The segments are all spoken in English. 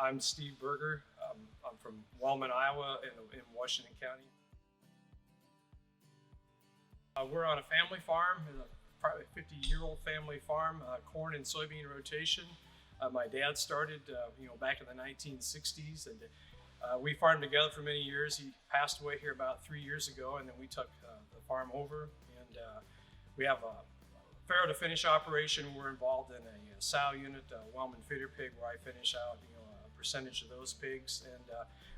I'm Steve Berger. I'm from Wellman, Iowa, in Washington County. We're on a family farm, probably a 50-year-old family farm, corn and soybean rotation. My dad started, back in the 1960s, and we farmed together for many years. He passed away here about 3 years ago, and then we took the farm over, and we have a farrow to finish operation. We're involved in a sow unit, Wellman feeder pig, where I finish out, a percentage of those pigs, and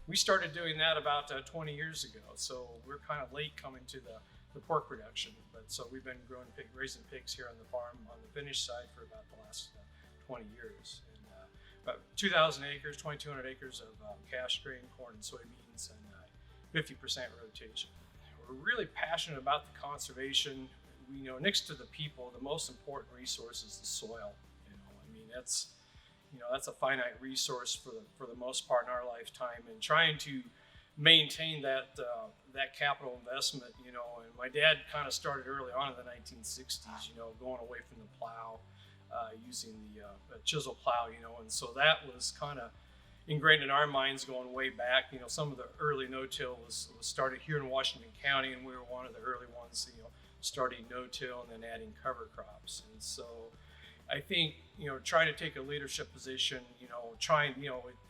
we started doing that about 20 years ago. So we're kind of late coming to the pork production, but so we've been raising pigs here on the farm on the finish side for about the last 20 years. And about 2,000 acres, 2,200 acres of cash grain, corn and soybeans, and 50% rotation. We're really passionate about the conservation. We know next to the people, the most important resource is the soil. That's a finite resource for the most part in our lifetime, and trying to maintain that capital investment, and my dad kind of started early on in the 1960s, going away from the plow, using the chisel plow, and so that was kind of ingrained in our minds going way back. Some of the early no-till was started here in Washington County, and we were one of the early ones, starting no-till and then adding cover crops. And so I think, trying to take a leadership position,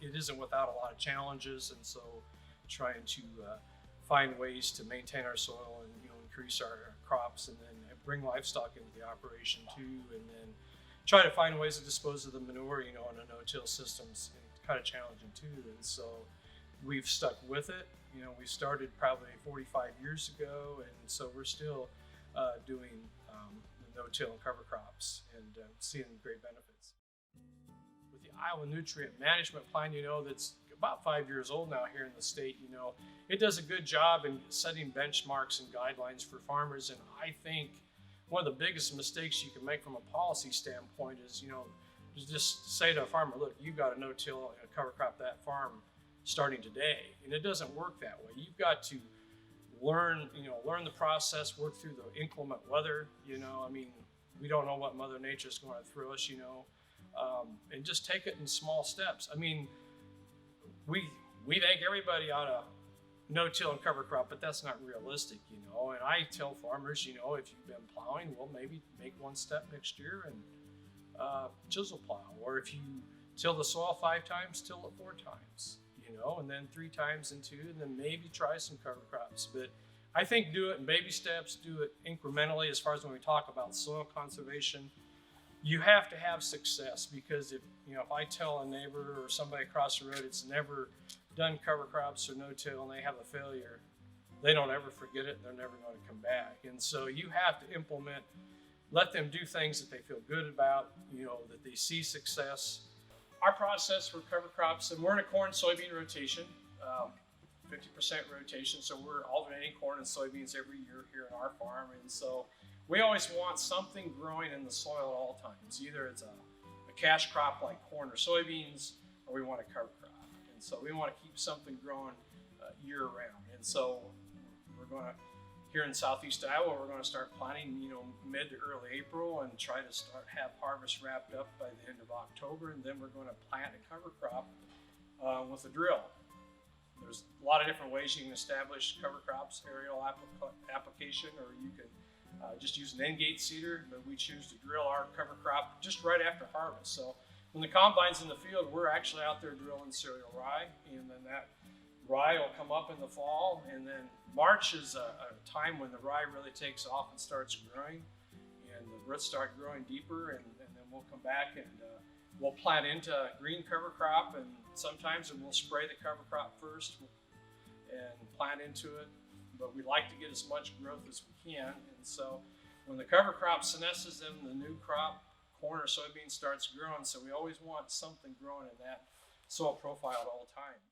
it isn't without a lot of challenges, and so trying to find ways to maintain our soil and, increase our crops, and then bring livestock into the operation too, and then try to find ways to dispose of the manure, in a no-till systems. It's kind of challenging too, and so we've stuck with it. We started probably 45 years ago, and so we're still doing no-till and cover crops, and seeing great benefits. With the Iowa Nutrient Management Plan, that's about 5 years old now here in the state, it does a good job in setting benchmarks and guidelines for farmers. And I think one of the biggest mistakes you can make from a policy standpoint is, to just say to a farmer, look, you've got a no-till and a cover crop that farm starting today. And it doesn't work that way. You've got to learn the process, work through the inclement weather. We don't know what Mother Nature is going to throw us, and just take it in small steps. We think everybody ought to no-till and cover crop, but that's not realistic, And I tell farmers, if you've been plowing, well, maybe make one step next year and chisel plow. Or if you till the soil 5 times, till it 4 times, and then 3 times and 2, and then maybe try some cover crops. But I think do it in baby steps, do it incrementally. As far as when we talk about soil conservation, you have to have success, because if I tell a neighbor or somebody across the road it's never done cover crops or no-till and they have a failure, they don't ever forget it. They're never going to come back. And so you have to implement, let them do things that they feel good about, that they see success. Our process for cover crops, and we're in a corn soybean rotation, 50% rotation, so we're alternating corn and soybeans every year here in our farm. And so we always want something growing in the soil at all times. Either it's a cash crop like corn or soybeans, or we want a cover crop. And so we want to keep something growing year round. And so we're going to, here in southeast Iowa, we're going to start planting, mid to early April, and try to have harvest wrapped up by the end of October. And then we're going to plant a cover crop with a drill. There's a lot of different ways you can establish cover crops, aerial application, or you can just use an end-gate seeder, but we choose to drill our cover crop just right after harvest. So when the combine's in the field, we're actually out there drilling cereal rye, and then that rye will come up in the fall, and then March is a time when the rye really takes off and starts growing, and the roots start growing deeper, and then we'll come back and we'll plant into green cover crop, and sometimes we'll spray the cover crop first and plant into it. But we like to get as much growth as we can. And so when the cover crop senesces, then the new crop, corn or soybean, starts growing. So we always want something growing in that soil profile at all times.